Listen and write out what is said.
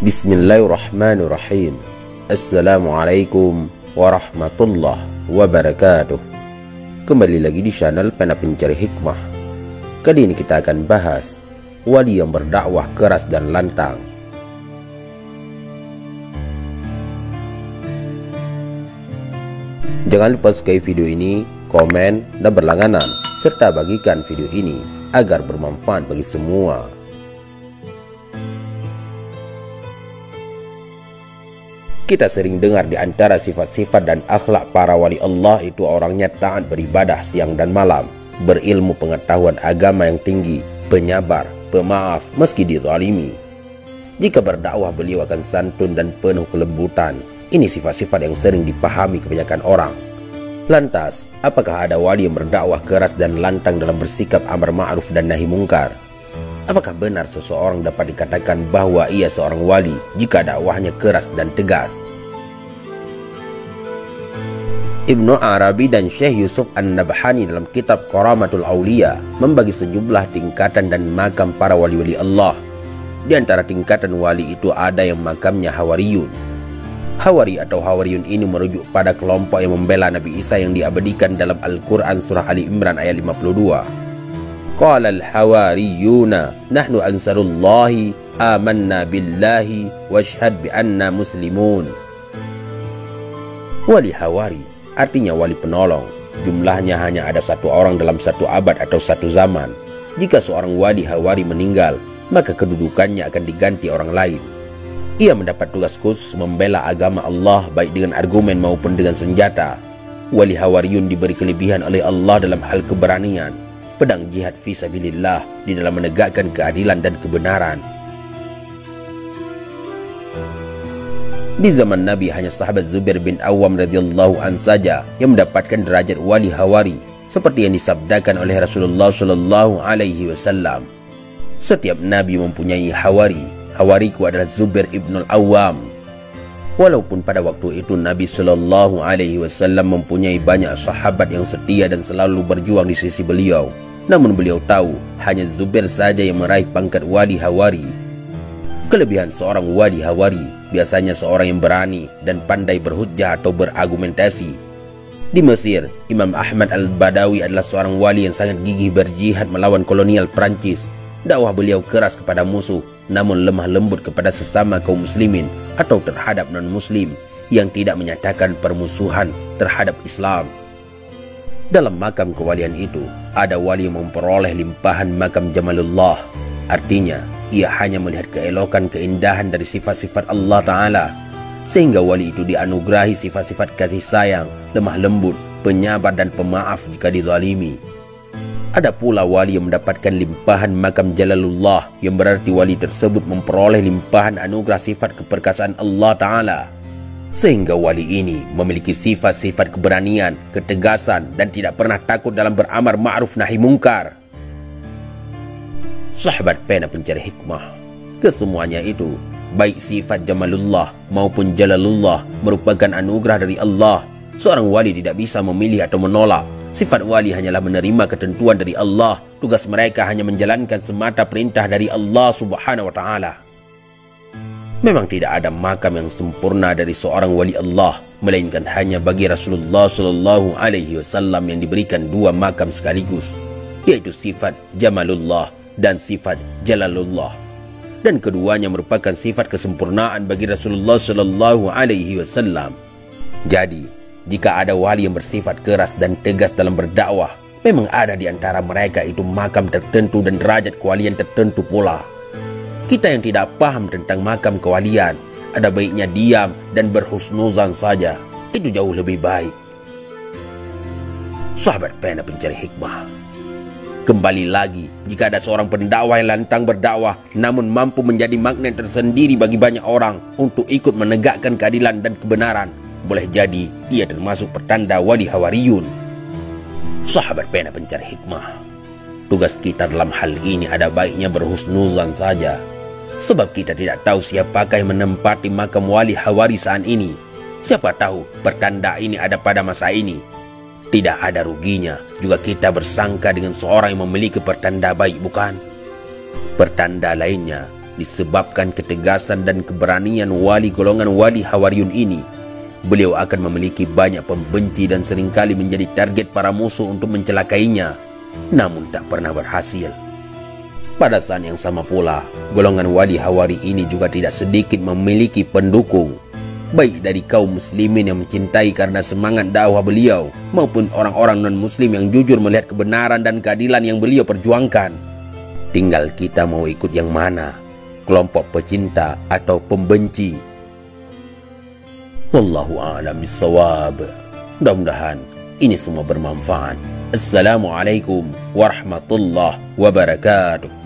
Bismillahirrahmanirrahim. Assalamualaikum warahmatullahi wabarakatuh. Kembali lagi di channel Pena Pencari Hikmah. Kali ini kita akan bahas wali yang berdakwah keras dan lantang. Jangan lupa subscribe video ini, komen, dan berlangganan, serta bagikan video ini agar bermanfaat bagi semua. Kita sering dengar di antara sifat-sifat dan akhlak para wali Allah itu orangnya taat beribadah siang dan malam, berilmu pengetahuan agama yang tinggi, penyabar, pemaaf meski dizalimi. Jika berdakwah beliau akan santun dan penuh kelembutan. Ini sifat-sifat yang sering dipahami kebanyakan orang. Lantas, apakah ada wali yang berdakwah keras dan lantang dalam bersikap amar ma'ruf dan nahi mungkar? Apakah benar seseorang dapat dikatakan bahwa ia seorang wali jika dakwahnya keras dan tegas? Ibnu Arabi dan Syekh Yusuf An-Nabhani dalam kitab Qaramatul Auliya membagi sejumlah tingkatan dan makam para wali-wali Allah. Di antara tingkatan wali itu ada yang makamnya Hawariyun. Hawari atau Hawariyun ini merujuk pada kelompok yang membela Nabi Isa yang diabadikan dalam Al-Quran surah Ali Imran ayat 52. Qala al-hawariyuna nahnu ansarullahi amanna billahi washhad bi anna muslimun. Wali Hawari artinya wali penolong. Jumlahnya hanya ada satu orang dalam satu abad atau satu zaman. Jika seorang wali Hawari meninggal, maka kedudukannya akan diganti orang lain. Ia mendapat tugas khusus membela agama Allah baik dengan argumen maupun dengan senjata. Wali Hawariyun diberi kelebihan oleh Allah dalam hal keberanian, pedang jihad fi sabilillah di dalam menegakkan keadilan dan kebenaran. Di zaman Nabi hanya sahabat Zubair bin Awam radhiyallahu an saja yang mendapatkan derajat wali Hawari seperti yang disabdakan oleh Rasulullah sallallahu alaihi wasallam. Setiap nabi mempunyai Hawari. Hawariku adalah Zubair ibn al-Awwam. Walaupun pada waktu itu Nabi sallallahu alaihi wasallam mempunyai banyak sahabat yang setia dan selalu berjuang di sisi beliau, namun beliau tahu hanya Zubair saja yang meraih pangkat wali Hawari. Kelebihan seorang wali Hawari biasanya seorang yang berani dan pandai berhujjah atau berargumentasi. Di Mesir, Imam Ahmad al-Badawi adalah seorang wali yang sangat gigih berjihad melawan kolonial Prancis. Dakwah beliau keras kepada musuh, namun lemah lembut kepada sesama kaum muslimin atau terhadap non-muslim yang tidak menyatakan permusuhan terhadap Islam. Dalam makam kewalian itu, ada wali yang memperoleh limpahan makam Jamalullah. Artinya, ia hanya melihat keelokan keindahan dari sifat-sifat Allah Ta'ala, sehingga wali itu dianugerahi sifat-sifat kasih sayang, lemah lembut, penyabar dan pemaaf jika dizalimi. Ada pula wali yang mendapatkan limpahan makam Jalalullah, yang berarti wali tersebut memperoleh limpahan anugerah sifat keperkasaan Allah Ta'ala, sehingga wali ini memiliki sifat-sifat keberanian, ketegasan, dan tidak pernah takut dalam beramar ma'ruf nahi mungkar. Sahabat Pena Pencari Hikmah, kesemuanya itu, baik sifat Jamalullah maupun Jalalullah, merupakan anugerah dari Allah. Seorang wali tidak bisa memilih atau menolak. Sifat wali hanyalah menerima ketentuan dari Allah. Tugas mereka hanya menjalankan semata perintah dari Allah Subhanahu wa Ta'ala. Memang tidak ada makam yang sempurna dari seorang wali Allah, melainkan hanya bagi Rasulullah sallallahu alaihi wasallam yang diberikan dua makam sekaligus, yaitu sifat Jamalullah dan sifat Jalalullah. Dan keduanya merupakan sifat kesempurnaan bagi Rasulullah sallallahu alaihi wasallam. Jadi, jika ada wali yang bersifat keras dan tegas dalam berdakwah, memang ada di antara mereka itu makam tertentu dan derajat kewalian tertentu pula. Kita yang tidak paham tentang makam kewalian, ada baiknya diam dan berhusnuzan saja. Itu jauh lebih baik. Sahabat Pena Pencari Hikmah, kembali lagi, jika ada seorang pendakwah yang lantang berdakwah namun mampu menjadi magnet tersendiri bagi banyak orang untuk ikut menegakkan keadilan dan kebenaran, boleh jadi ia termasuk pertanda wali Hawariyun. Sahabat Pena Pencari Hikmah, tugas kita dalam hal ini ada baiknya berhusnuzan saja, sebab kita tidak tahu siapakah yang menempati makam wali Hawari saat ini. Siapa tahu pertanda ini ada pada masa ini. Tidak ada ruginya juga kita bersangka dengan seorang yang memiliki pertanda baik, bukan? Pertanda lainnya, disebabkan ketegasan dan keberanian wali golongan wali Hawariyun ini, beliau akan memiliki banyak pembenci dan seringkali menjadi target para musuh untuk mencelakainya, namun tak pernah berhasil. Pada saat yang sama pula, golongan wali Hawari ini juga tidak sedikit memiliki pendukung, baik dari kaum muslimin yang mencintai karena semangat dakwah beliau, maupun orang-orang non-muslim yang jujur melihat kebenaran dan keadilan yang beliau perjuangkan. Tinggal kita mau ikut yang mana, kelompok pecinta atau pembenci. Wallahu a'lam bishawab. Mudah-mudahan ini semua bermanfaat. Assalamualaikum warahmatullahi wabarakatuh.